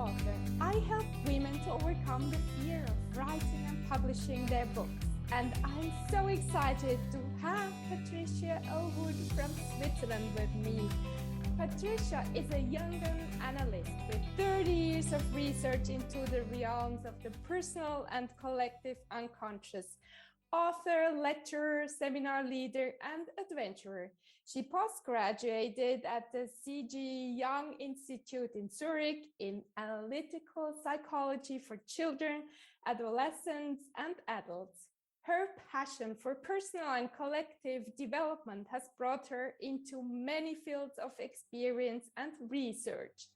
author. I help women to overcome the fear of writing and publishing their books. And I'm so excited to have Patricia Elwood from Switzerland with me. Patricia is a Jungian analyst with 30 years of research into the realms of the personal and collective unconscious. Author, lecturer, seminar leader, and adventurer. She postgraduated at the Jung Institute in Zurich in analytical psychology for children, adolescents, and adults. Her passion for personal and collective development has brought her into many fields of experience and research.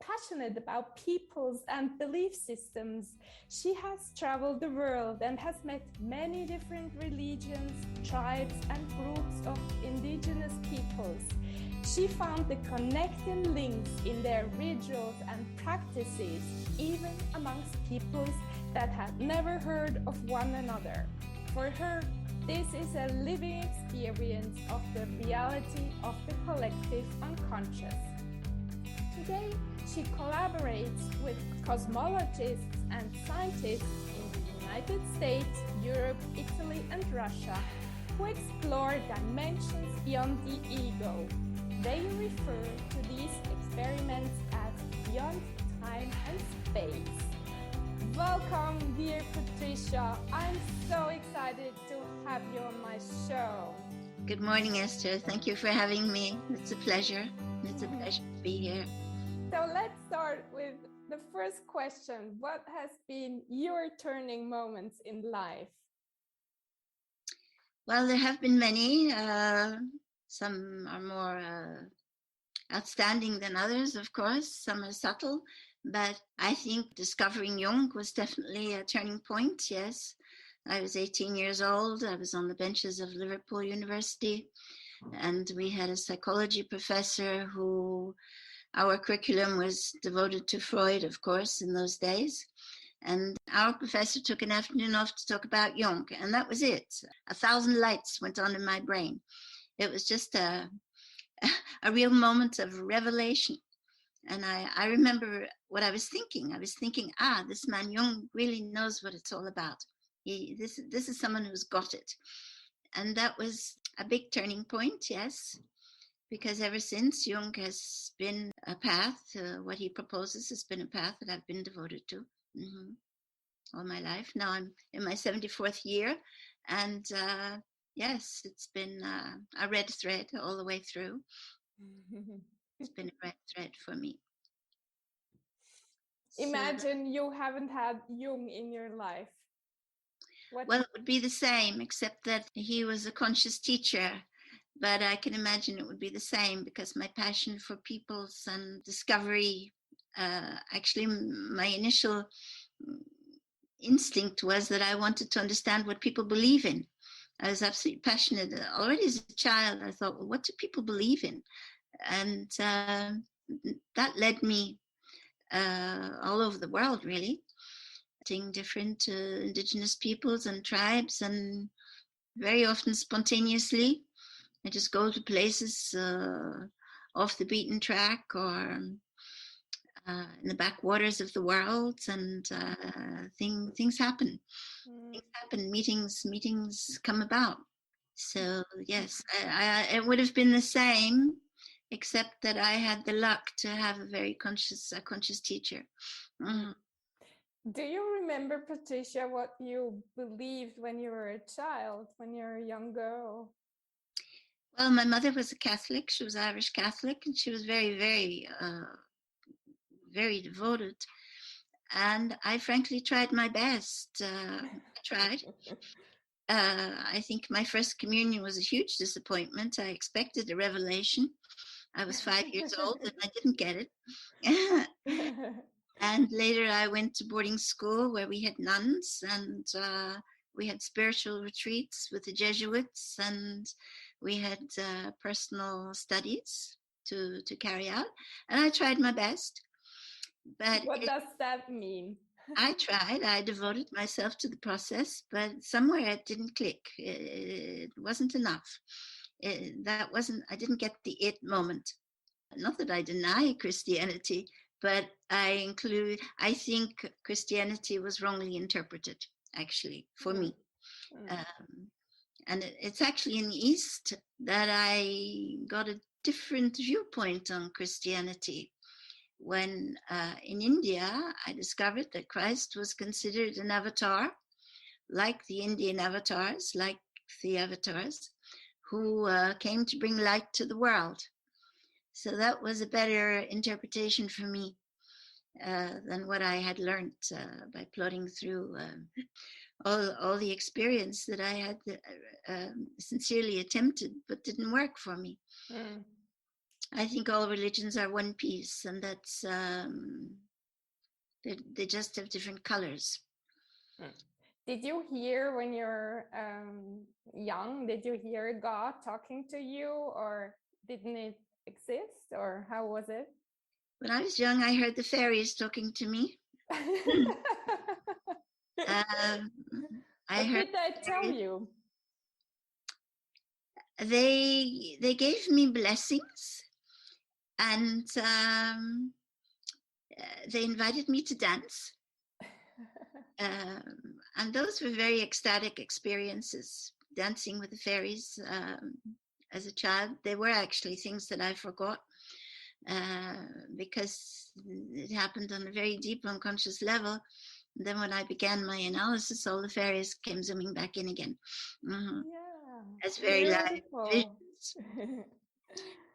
Passionate about peoples and belief systems, she has traveled the world and has met many different religions, tribes, and groups of indigenous peoples. She found the connecting links in their rituals and practices, even amongst peoples that had never heard of one another. For her, this is a living experience of the reality of the collective unconscious. Today, she collaborates with cosmologists and scientists in the United States, Europe, Italy, and Russia who explore dimensions beyond the ego. They refer to these experiments as beyond time and space. Welcome, dear Patricia. I'm so excited to have you on my show. Good morning, Esther. Thank you for having me. It's a pleasure. It's a pleasure to be here. So let's start with the first question. What has been your turning moments in life? Well, there have been many. Some are more outstanding than others, of course. Some are subtle. But I think discovering Jung was definitely a turning point, yes. I was 18 years old. I was on the benches of Liverpool University. And we had a psychology professor who... Our curriculum was devoted to Freud, of course, in those days. And our professor took an afternoon off to talk about Jung, and that was it. 1,000 lights went on in my brain. It was just a real moment of revelation. And I remember what I was thinking. I was thinking, this man Jung really knows what it's all about. This is someone who's got it. And that was a big turning point, yes. Because ever since, Jung has been a path, what he proposes has been a path that I've been devoted to all my life. Now I'm in my 74th year, and yes, it's been a red thread all the way through. It's been a red thread for me. Imagine you haven't had Jung in your life. Well, it would be the same, except that he was a conscious teacher. But I can imagine it would be the same because my passion for peoples and discovery, actually my initial instinct was that I wanted to understand what people believe in. I was absolutely passionate. Already as a child, I thought, well, what do people believe in? And that led me all over the world, really, seeing different indigenous peoples and tribes, and very often spontaneously. I just go to places off the beaten track or in the backwaters of the world, and things happen. Things happen. Meetings come about. So yes, it would have been the same, except that I had the luck to have a conscious teacher. Mm-hmm. Do you remember, Patricia, what you believed when you were a child, when you were a young girl? Well, my mother was a Catholic. She was Irish Catholic, and she was very, very, very devoted. And I frankly tried my best. I tried. I think my first communion was a huge disappointment. I expected a revelation. I was 5 years old, and I didn't get it. And later I went to boarding school where we had nuns, and we had spiritual retreats with the Jesuits, and we had personal studies to carry out. And I tried my best. But what does that mean? I tried. I devoted myself to the process, but somewhere it didn't click. It wasn't enough. I didn't get the it moment. Not that I deny Christianity, but I think Christianity was wrongly interpreted, actually, for me. And it's actually in the East that I got a different viewpoint on Christianity. When in India, I discovered that Christ was considered an avatar, like the Indian avatars, who came to bring light to the world. So that was a better interpretation for me than what I had learned by plodding through all the experience that I had sincerely attempted, but didn't work for me. I think all religions are one piece, and that's they just have different colors. Did you hear when you're young? Did you hear God talking to you, or didn't it exist, or how was it? When I was young, I heard the fairies talking to me. What did they tell you? They gave me blessings, and they invited me to dance. And those were very ecstatic experiences, dancing with the fairies as a child. They were actually things that I forgot because it happened on a very deep unconscious level. And then when I began my analysis, all the fairies came zooming back in again. Yeah, as very live visions.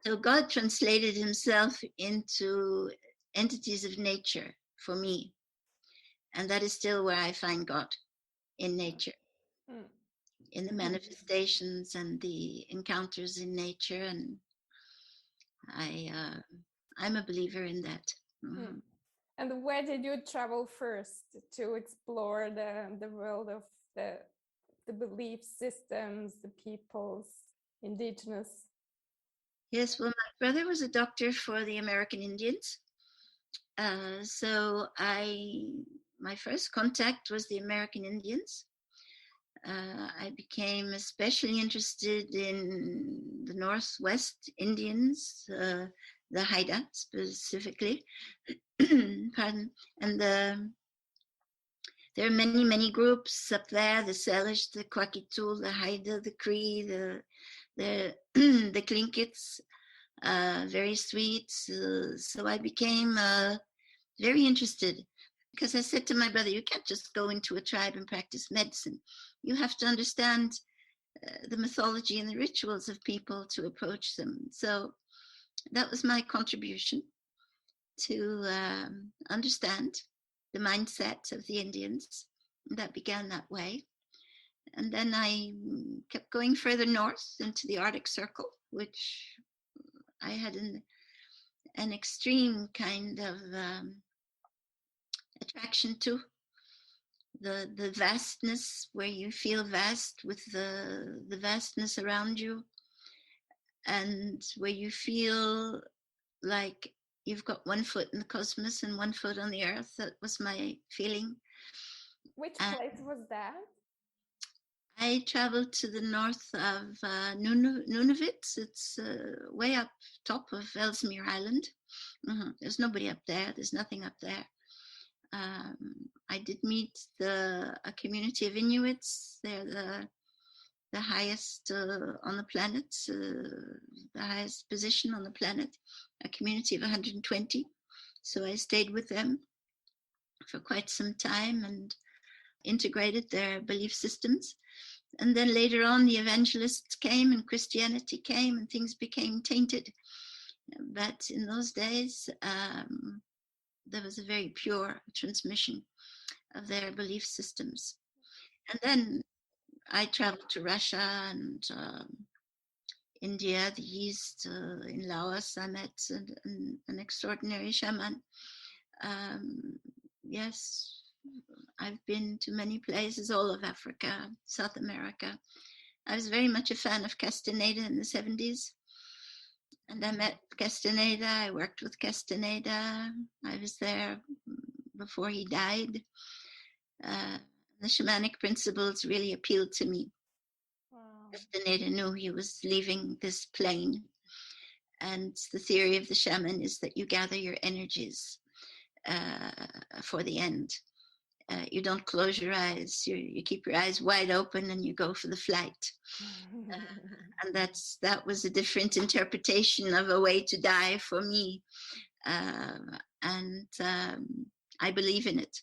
So God translated himself into entities of nature for me. And that is still where I find God, in nature, in the manifestations and the encounters in nature. And I'm a believer in that. And where did you travel first to explore the world of the belief systems, the peoples, indigenous? Yes, well, my brother was a doctor for the American Indians. So my first contact was the American Indians. I became especially interested in the Northwest Indians, the Haida specifically. Pardon. And there are many, many groups up there: the Salish, the Kwakitul, the Haida, the Cree, the Tlinkits. Very sweet. So I became very interested, because I said to my brother, you can't just go into a tribe and practice medicine. You have to understand the mythology and the rituals of people to approach them. So that was my contribution to understand the mindset of the Indians. And that began that way. And then I kept going further north into the Arctic Circle, which I had an extreme kind of attraction to. The vastness, where you feel vast with the vastness around you, and where you feel like you've got one foot in the cosmos and one foot on the earth. That was my feeling. Which place was that? I traveled to the north of Nunavut. It's way up top of Ellesmere Island. There's nobody up there. There's nothing up there. I did meet a community of Inuits. They're the highest on the planet, the highest position on the planet, a community of 120. So I stayed with them for quite some time and integrated their belief systems. And then later on, the evangelists came and Christianity came and things became tainted. But in those days, there was a very pure transmission of their belief systems. And then I traveled to Russia and India, the East. In Laos, I met an extraordinary shaman. Yes, I've been to many places, all of Africa, South America. I was very much a fan of Castaneda in the 70s. And I met Castaneda. I worked with Castaneda. I was there before he died. The shamanic principles really appealed to me. Wow. Castaneda knew he was leaving this plane. And the theory of the shaman is that you gather your energies. for the end. You don't close your eyes. You keep your eyes wide open and you go for the flight. And that was a different interpretation of a way to die for me. And I believe in it.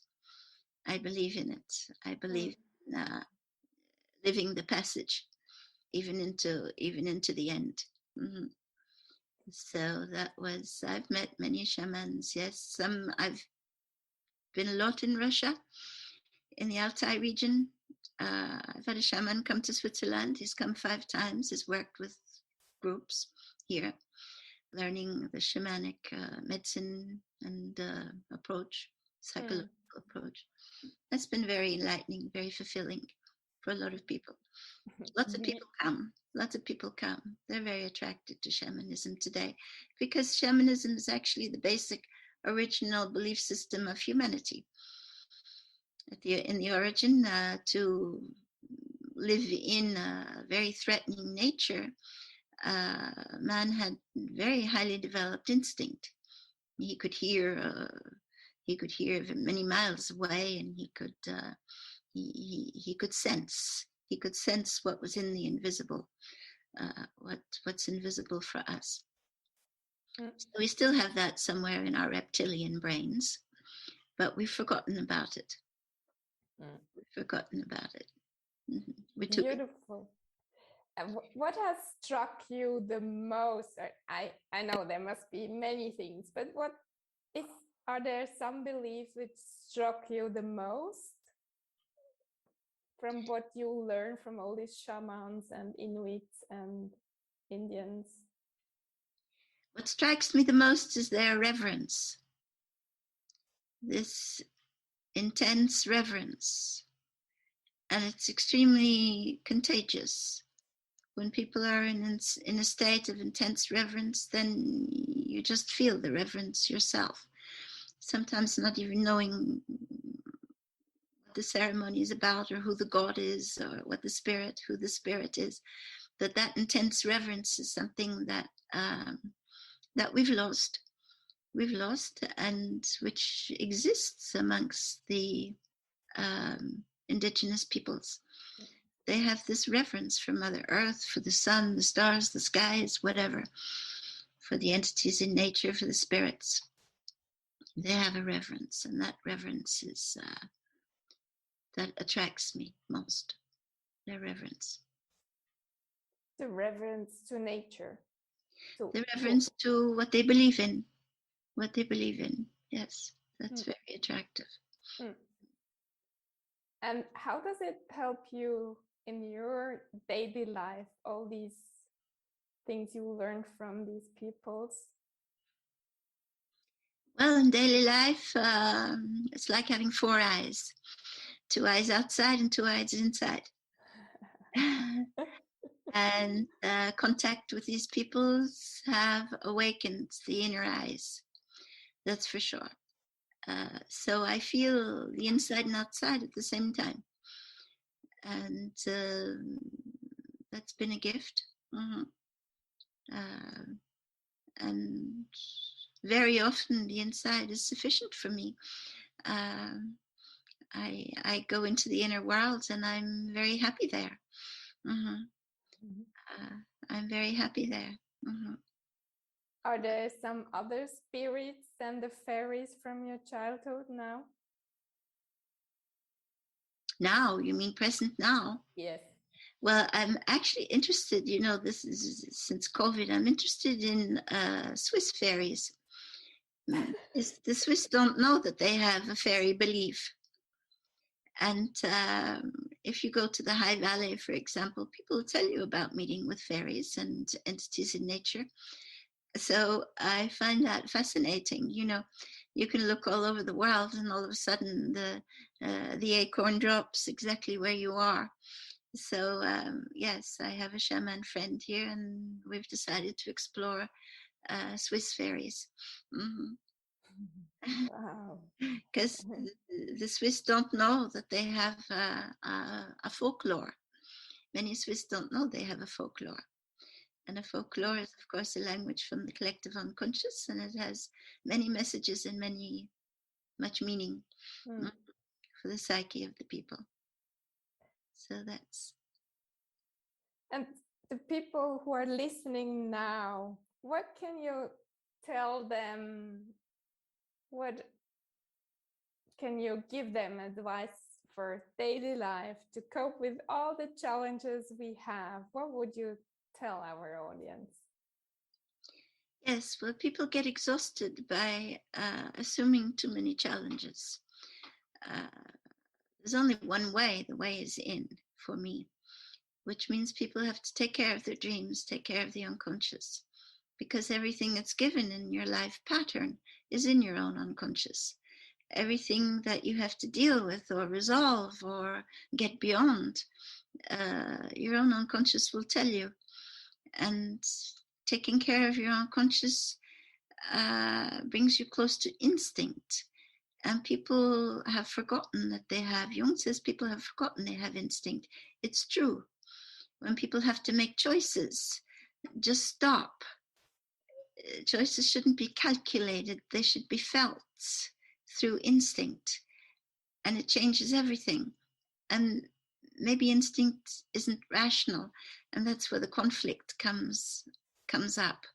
I believe in it. I believe in living the passage, even into the end. Mm-hmm. So I've met many shamans. Yes, I've been a lot in Russia, in the Altai region. I've had a shaman come to Switzerland. He's come 5 times. He's worked with groups here, learning the shamanic medicine and approach, psychological approach. That's been very enlightening, very fulfilling for a lot of people. Lots of people come. They're very attracted to shamanism today because shamanism is actually the basic original belief system of humanity. In the origin, to live in a very threatening nature, man had very highly developed instinct. He could hear many miles away, and he could sense. He could sense what was in the invisible, what's invisible for us. So we still have that somewhere in our reptilian brains, but we've forgotten about it. We've forgotten about it. Mm-hmm. Beautiful. What has struck you the most? I know there must be many things, but are there some beliefs which struck you the most from what you learned from all these shamans and Inuits and Indians? What strikes me the most is their reverence. This intense reverence. And it's extremely contagious. When people are in a state of intense reverence, then you just feel the reverence yourself. Sometimes not even knowing what the ceremony is about or who the god is or who the spirit is. But that intense reverence is something that we've lost. We've lost, and which exists amongst the indigenous peoples. They have this reverence for Mother Earth, for the sun, the stars, the skies, whatever, for the entities in nature, for the spirits. They have a reverence, and that reverence is that attracts me most. Their reverence. The reverence to nature. The reverence to what they believe in. What they believe in. Yes, that's very attractive. And how does it help you in your daily life, all these things you learn from these peoples? Well, in daily life, it's like having 4 eyes. 2 eyes outside and 2 eyes inside. And contact with these peoples have awakened the inner eyes. That's for sure. So I feel the inside and outside at the same time. And that's been a gift. Mm-hmm. And very often the inside is sufficient for me. I go into the inner world and I'm very happy there. Mm-hmm. I'm very happy there. Mm-hmm. Are there some other spirits than the fairies from your childhood now? Now, you mean present now? Yes. Well, I'm actually interested, this is since COVID, I'm interested in Swiss fairies. The Swiss don't know that they have a fairy belief. And if you go to the High Valley, for example, people will tell you about meeting with fairies and entities in nature. So I find that fascinating. You can look all over the world and all of a sudden the acorn drops exactly where you are. So yes, I have a shaman friend here and we've decided to explore Swiss fairies. Mm-hmm. Wow. Because the Swiss don't know that they have a folklore. Many Swiss don't know they have a folklore. And a folklore is, of course, a language from the collective unconscious, and it has many messages and many much meaning Mm. for the psyche of the people. So that's. And the people who are listening now, what can you tell them? What can you give them advice for daily life to cope with all the challenges we have? What would you tell our audience? Yes, well, people get exhausted by assuming too many challenges. There's only one way, the way is in, for me, which means people have to take care of their dreams, take care of the unconscious, because everything that's given in your life pattern is in your own unconscious. Everything that you have to deal with or resolve or get beyond, your own unconscious will tell you. And taking care of your unconscious brings you close to instinct. And people have forgotten that they have. Jung says people have forgotten they have instinct. It's true. When people have to make choices, just stop. Choices shouldn't be calculated. They should be felt through instinct. And it changes everything. And maybe instinct isn't rational. And that's where the conflict comes up.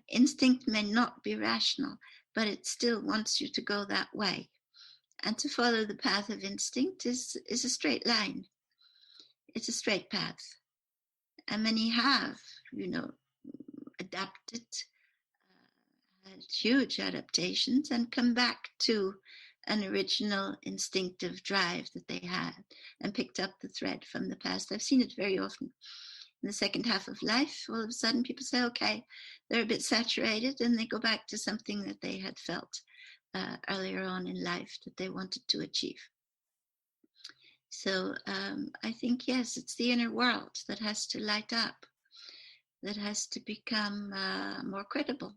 Instinct may not be rational, but it still wants you to go that way. And to follow the path of instinct is a straight line. It's a straight path. And many have, adapted, had huge adaptations and come back to an original instinctive drive that they had and picked up the thread from the past. I've seen it very often. In the second half of life, all of a sudden people say, okay, they're a bit saturated, and they go back to something that they had felt earlier on in life that they wanted to achieve. So I think, yes, it's the inner world that has to light up, that has to become more credible.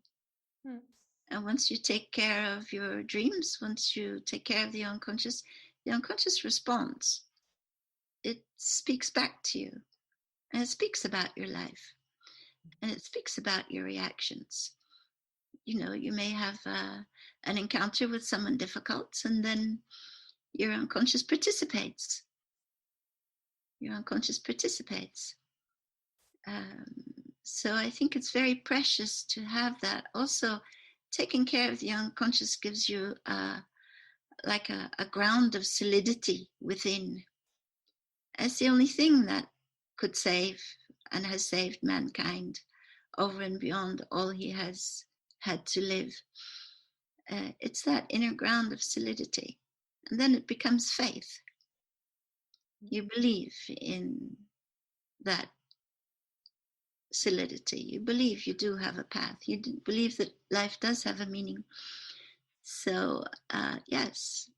And once you take care of your dreams, once you take care of the unconscious responds. It speaks back to you. And it speaks about your life. And it speaks about your reactions. You may have an encounter with someone difficult, and then your unconscious participates. So I think it's very precious to have that. Also, taking care of the unconscious gives you like a ground of solidity within. It's the only thing that could save and has saved mankind over and beyond all he has had to live. It's that inner ground of solidity. And then it becomes faith. You believe in that solidity. You believe you do have a path. You believe that life does have a meaning. So, yes,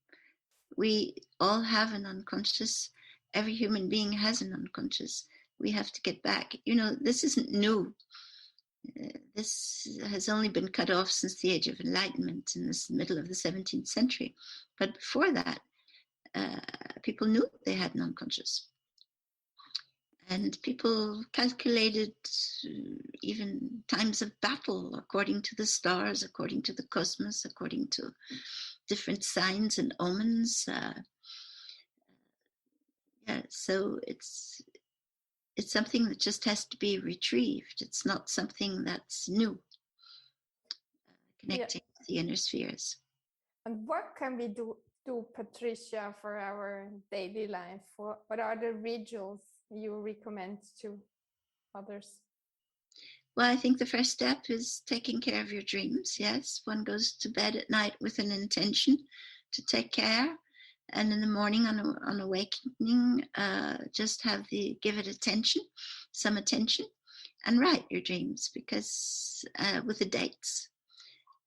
we all have an unconscious. Every human being has an unconscious. We have to get back. This isn't new. This has only been cut off since the Age of Enlightenment in the middle of the 17th century. But before that, people knew they had an unconscious. And people calculated even times of battle according to the stars, according to the cosmos, according to different signs and omens. So it's something that just has to be retrieved. It's not something that's new, connecting with the inner spheres. And what can we do, Patricia, for our daily life? What are the rituals you recommend to others? Well, I think the first step is taking care of your dreams. Yes, one goes to bed at night with an intention to take care. And in the morning on awakening, just give it attention, some attention, and write your dreams because with the dates.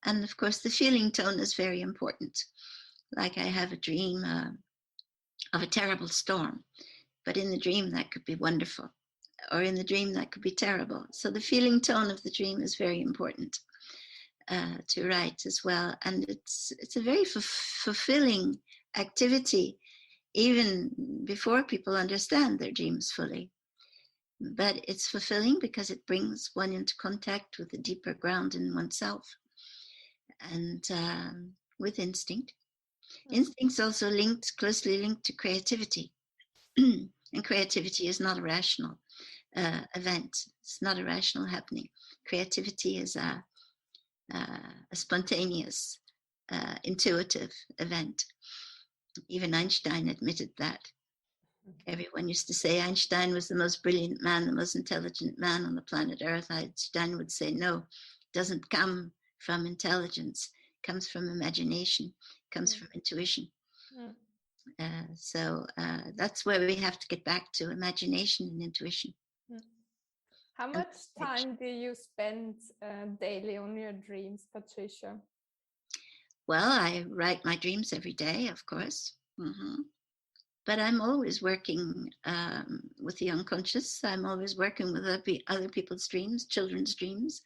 And of course, the feeling tone is very important. Like I have a dream of a terrible storm, but in the dream that could be wonderful, or in the dream that could be terrible. So the feeling tone of the dream is very important to write as well. And it's a very fulfilling activity, even before people understand their dreams fully. But it's fulfilling because it brings one into contact with a deeper ground in oneself. And with instinct. Instinct's also closely linked to creativity. And creativity is not a rational event. It's not a rational happening. Creativity is a spontaneous, intuitive event. Even Einstein admitted that. Everyone used to say Einstein was the most brilliant man, the most intelligent man on the planet Earth. Einstein would say, no, it doesn't come from intelligence. It comes from imagination. It comes from intuition. So that's where we have to get back to, imagination and intuition. How much time do you spend daily on your dreams, Patricia? Well, I write my dreams every day, of course. But I'm always working with the unconscious. I'm always working with other people's dreams, children's dreams.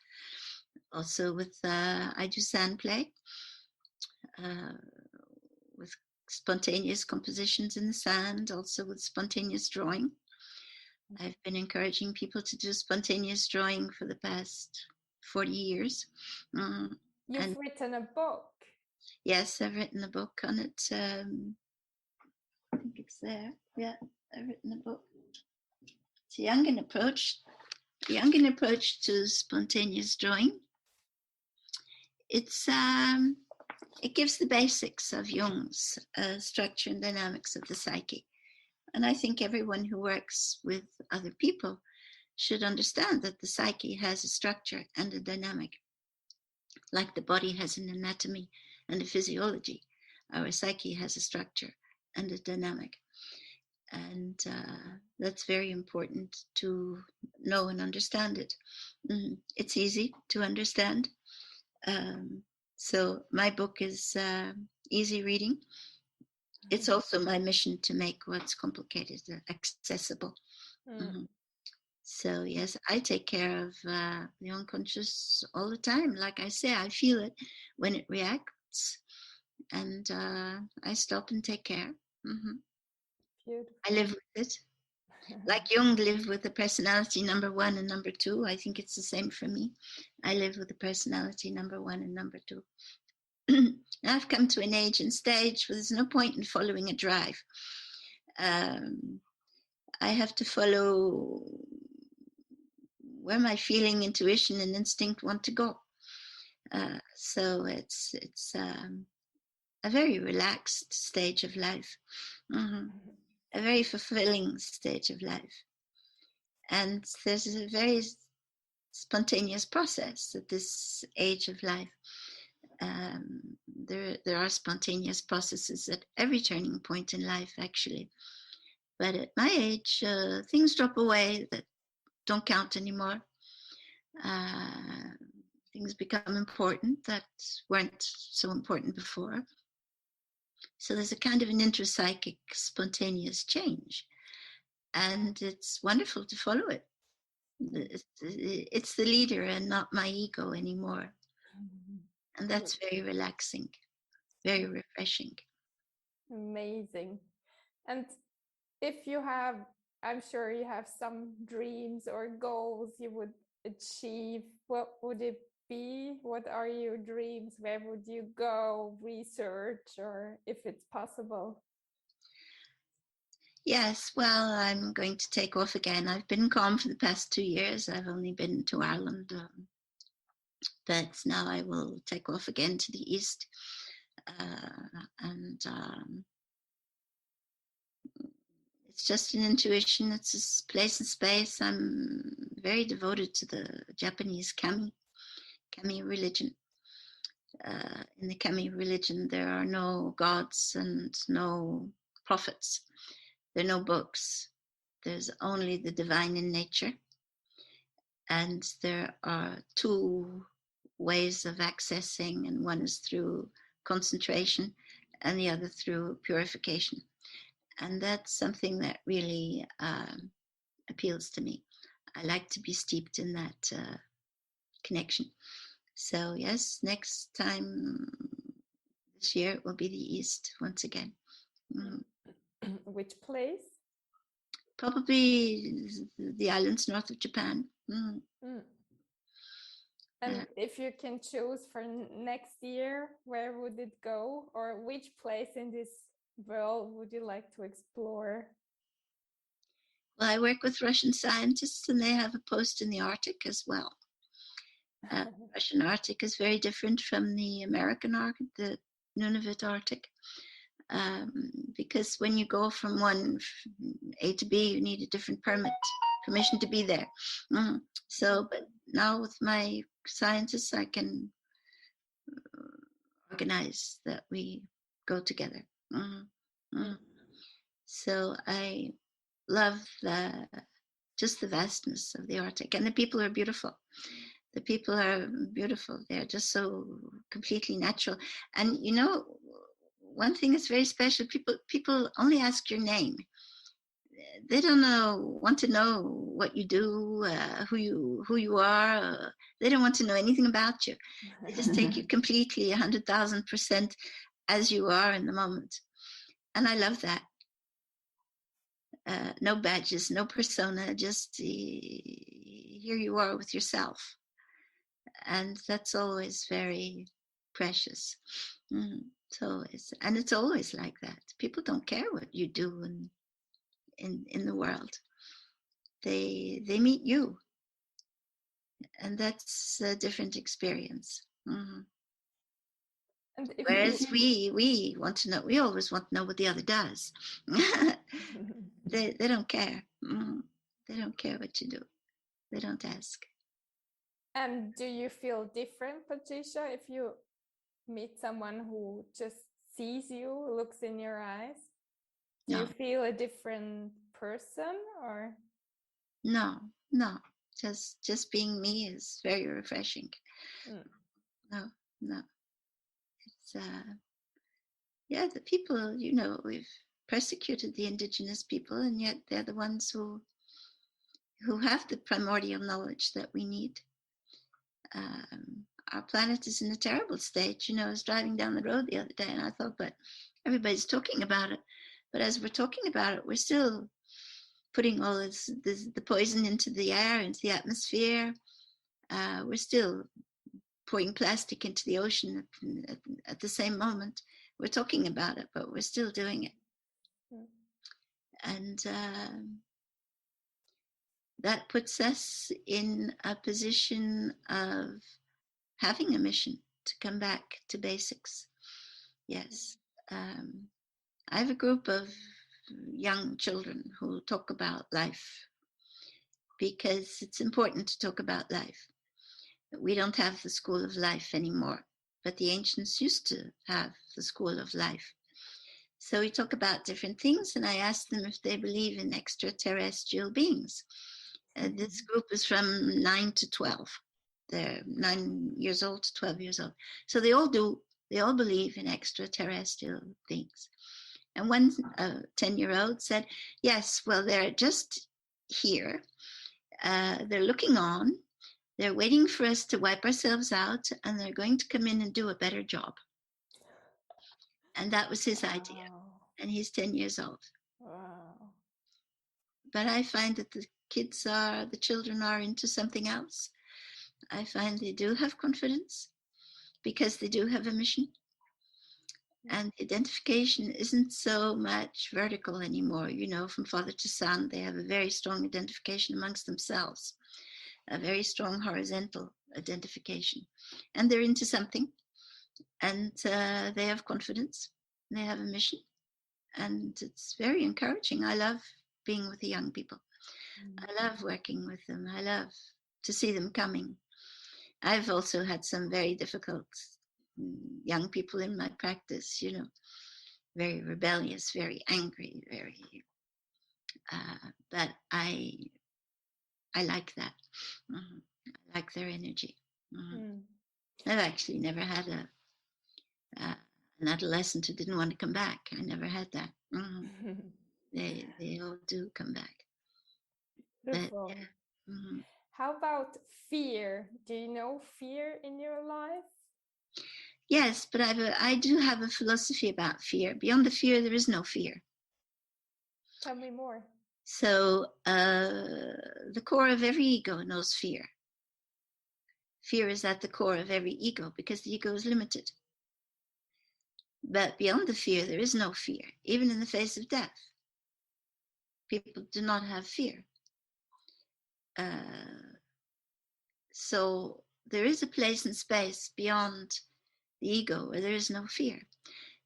Also with, I do sand play with spontaneous compositions in the sand, also with spontaneous drawing. I've been encouraging people to do spontaneous drawing for the past 40 years. You've written a book. Yes, I've written a book on it. I think it's there. Yeah, I've written a book. It's a Jungian approach to spontaneous drawing. It gives the basics of Jung's structure and dynamics of the psyche. And I think everyone who works with other people should understand that the psyche has a structure and a dynamic. Like the body has an anatomy and a physiology, our psyche has a structure and a dynamic. And that's very important to know and understand it. It's easy to understand. So my book is easy reading. It's also my mission to make what's complicated accessible. So yes, I take care of the unconscious all the time. Like I say, I feel it when it reacts, and I stop and take care. Beautiful. I live with it. Like Jung lived with the personality number 1 and number 2. I think it's the same for me. I live with the personality number 1 and number 2. I've come to an age and stage where there's no point in following a drive. I have to follow where my feeling, intuition, and instinct want to go. So it's a very relaxed stage of life, a very fulfilling stage of life. And there's a very spontaneous process at this age of life. There are spontaneous processes at every turning point in life, actually. But at my age, things drop away that don't count anymore. Things become important that weren't so important before. So there's a kind of an intrapsychic spontaneous change. And it's wonderful to follow it. It's the leader and not my ego anymore. And that's very relaxing, very refreshing. Amazing. And if you have, I'm sure you have some dreams or goals you would achieve, what would it be? What are your dreams? Where would you go research, or if it's possible? Yes, well, I'm going to take off again. I've been calm for the past 2 years. I've only been to Ireland, but now I will take off again to the east. And it's just an intuition. It's a place and space. I'm very devoted to the Japanese kami religion. In the kami religion, there are no gods and no prophets. There are no books. There's only the divine in nature. And there are 2 ways of accessing, and one is through concentration and the other through purification. And that's something that really appeals to me. I like to be steeped in that connection. So yes, next time this year it will be the East once again. Which place? Probably the islands north of Japan. And if you can choose for next year, where would it go, or which place in this world would you like to explore? Well, I work with Russian scientists, and they have a post in the Arctic as well. Russian Arctic is very different from the American Arctic, the Nunavut Arctic, because when you go from one A to B, you need a different permission to be there. So, but now with my scientists, I can organize that we go together. So I love just the vastness of the Arctic, and the people are beautiful. The people are beautiful. They're just so completely natural. And you know, one thing that's very special, people only ask your name. They don't want to know what you do, who you are. They don't want to know anything about you. They just take you completely 100,000% as you are in the moment. And I love that. No badges, no persona, just here you are with yourself. And that's always very precious. It's always like that. People don't care what you do in the world. They meet you, and that's a different experience. Whereas we want to know, we always want to know what the other does. They don't care. They don't care what you do. They don't ask. And do you feel different, Patricia, if you meet someone who just sees you, looks in your eyes? Do you feel a different person, or? No. Just being me is very refreshing. No. It's the people, we've persecuted the indigenous people, and yet they're the ones who have the primordial knowledge that we need. Our planet is in a terrible state. I was driving down the road the other day, and I thought, but everybody's talking about it. But as we're talking about it, we're still putting all the poison into the air, into the atmosphere. We're still pouring plastic into the ocean at the same moment. We're talking about it, but we're still doing it. And that puts us in a position of having a mission to come back to basics. Yes. I have a group of young children who talk about life, because it's important to talk about life. We don't have the school of life anymore, but the ancients used to have the school of life. So we talk about different things, and I ask them if they believe in extraterrestrial beings. This group is from 9 to 12. They're 9 years old to 12 years old. So they all do. They all believe in extraterrestrial things. And one 10-year-old said, yes, well, they're just here. They're looking on. They're waiting for us to wipe ourselves out, and they're going to come in and do a better job. And that was his idea. And he's 10 years old. Wow. But I find that the children are into something else. I find they do have confidence because they do have a mission. And identification isn't so much vertical anymore. From father to son, they have a very strong identification amongst themselves, a very strong horizontal identification. And they're into something. And they have confidence. They have a mission. And it's very encouraging. I love being with the young people. I love working with them. I love to see them coming. I've also had some very difficult young people in my practice, very rebellious, very angry, but I like that. I like their energy. I've actually never had an adolescent who didn't want to come back. I never had that. They all do come back. Beautiful. But, how about fear? Do you know fear in your life? Yes, but I do have a philosophy about fear. Beyond the fear, there is no fear. Tell me more. So the core of every ego knows fear. Fear is at the core of every ego because the ego is limited. But beyond the fear, there is no fear, even in the face of death. People do not have fear. So there is a place and space beyond the ego where there is no fear.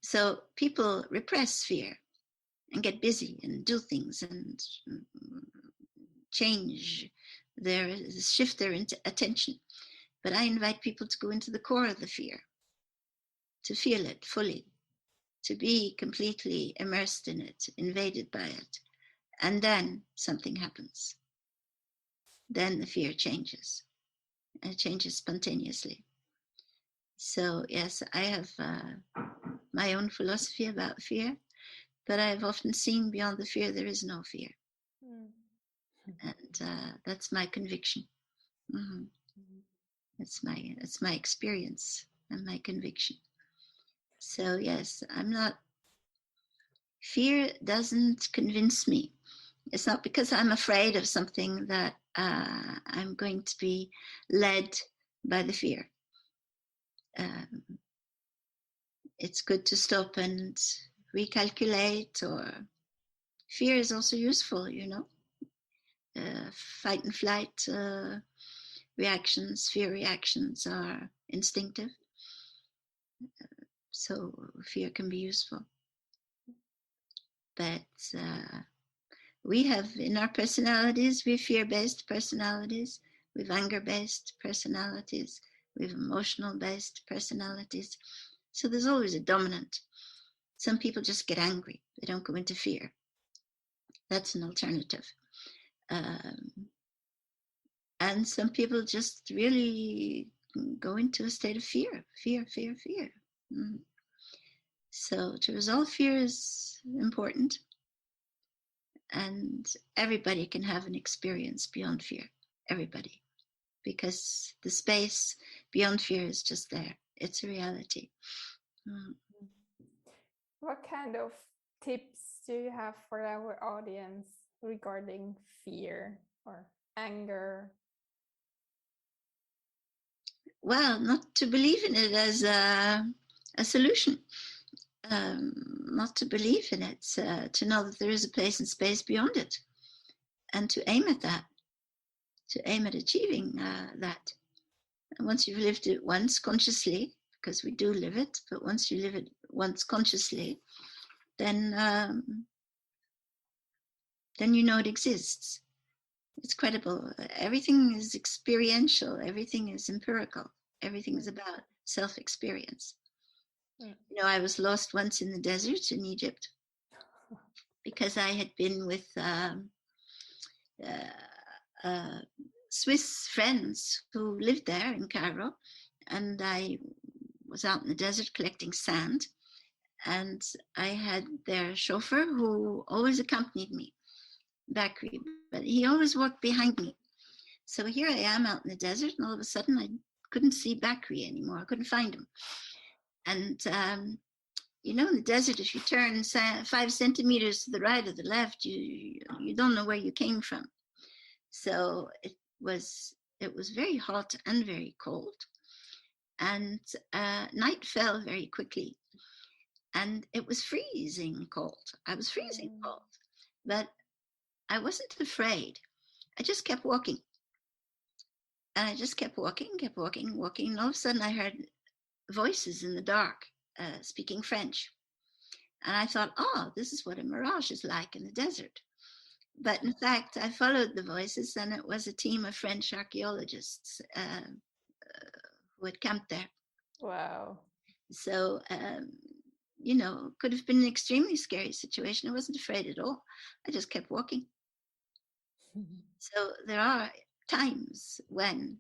So people repress fear and get busy and do things and shift their attention. But I invite people to go into the core of the fear, to feel it fully, to be completely immersed in it, invaded by it. And then something happens. Then the fear changes. And it changes spontaneously. So yes, I have my own philosophy about fear, but I've often seen beyond the fear there is no fear. And that's my conviction. Mm-hmm. It's my experience and my conviction. So yes, fear doesn't convince me. It's not because I'm afraid of something that I'm going to be led by the fear. It's good to stop and recalculate, or fear is also useful, fight and flight reactions, fear reactions are instinctive. So fear can be useful. But we have in our personalities, we have fear-based personalities, we have anger-based personalities, we have emotional-based personalities. So there's always a dominant. Some people just get angry. They don't go into fear. That's an alternative. And some people just really go into a state of fear. Mm. So to resolve fear is important. And everybody can have an experience beyond fear. Everybody. Because the space beyond fear is just there. It's a reality. Mm. What kind of tips do you have for our audience regarding fear or anger? Well, not to believe in it as a solution. Not to believe in it, to know that there is a place and space beyond it, and to aim at that, to aim at achieving that. And once you've lived it once consciously, because we do live it, but once you live it once consciously, then you know it exists. It's credible. Everything is experiential. Everything is empirical. Everything is about self-experience. I was lost once in the desert in Egypt because I had been with Swiss friends who lived there in Cairo, and I was out in the desert collecting sand, and I had their chauffeur who always accompanied me, Bakri, but he always walked behind me. So here I am out in the desert, and all of a sudden I couldn't see Bakri anymore. I couldn't find him. And in the desert, if you turn 5 centimeters to the right or the left, you don't know where you came from. So it was very hot and very cold, and night fell very quickly, and it was freezing cold. I was freezing cold, but I wasn't afraid. I just kept walking, and I just kept walking, walking. And all of a sudden I heard voices in the dark speaking French. And I thought, oh, this is what a mirage is like in the desert. But in fact, I followed the voices, and it was a team of French archaeologists who had camped there. Wow. So, could have been an extremely scary situation. I wasn't afraid at all. I just kept walking. So there are times when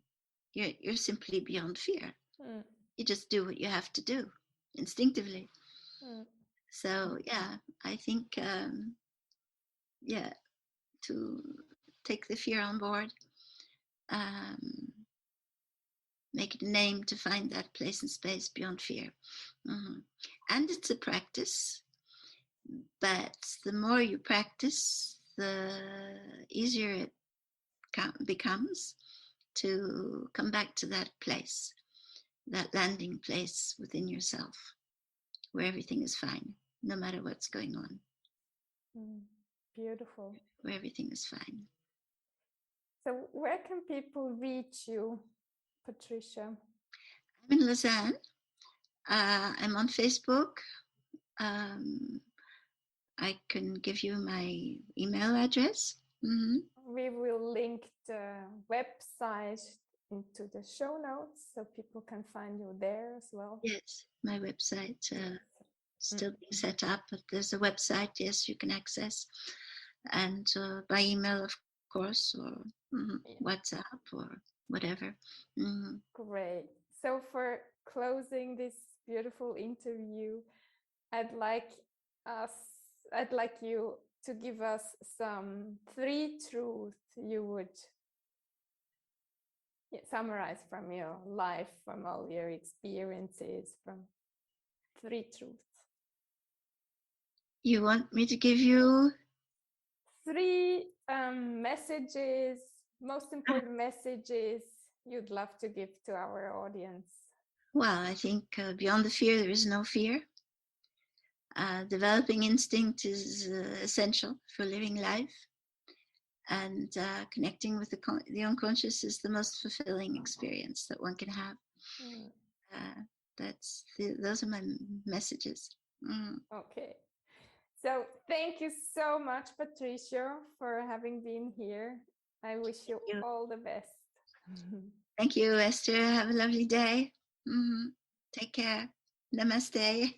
you're simply beyond fear. You just do what you have to do instinctively. So yeah, I think to take the fear on board, make it a name to find that place and space beyond fear. And it's a practice, but the more you practice, the easier it becomes. to come back to that place, that landing place within yourself, where everything is fine, no matter what's going on. Beautiful. Where everything is fine. So where can people reach you, Patricia? I'm in Lausanne. I'm on Facebook. I can give you my email address. We will link the website into the show notes so people can find you there as well. Yes, my website still being set up, but there's a website, yes, you can access. And by email, of course, or WhatsApp or whatever. Great. So for closing this beautiful interview, I'd like you to give us some 3 truths you would summarize from your life, from all your experiences, from 3 truths. You want me to give you 3 messages, most important messages you'd love to give to our audience? Well, I think beyond the fear, there is no fear. Developing instinct is essential for living life. And connecting with the unconscious is the most fulfilling experience that one can have. Those are my messages. Okay. So thank you so much, Patricia, for having been here. I wish you all the best. Thank you, Esther. Have a lovely day. Take care. Namaste.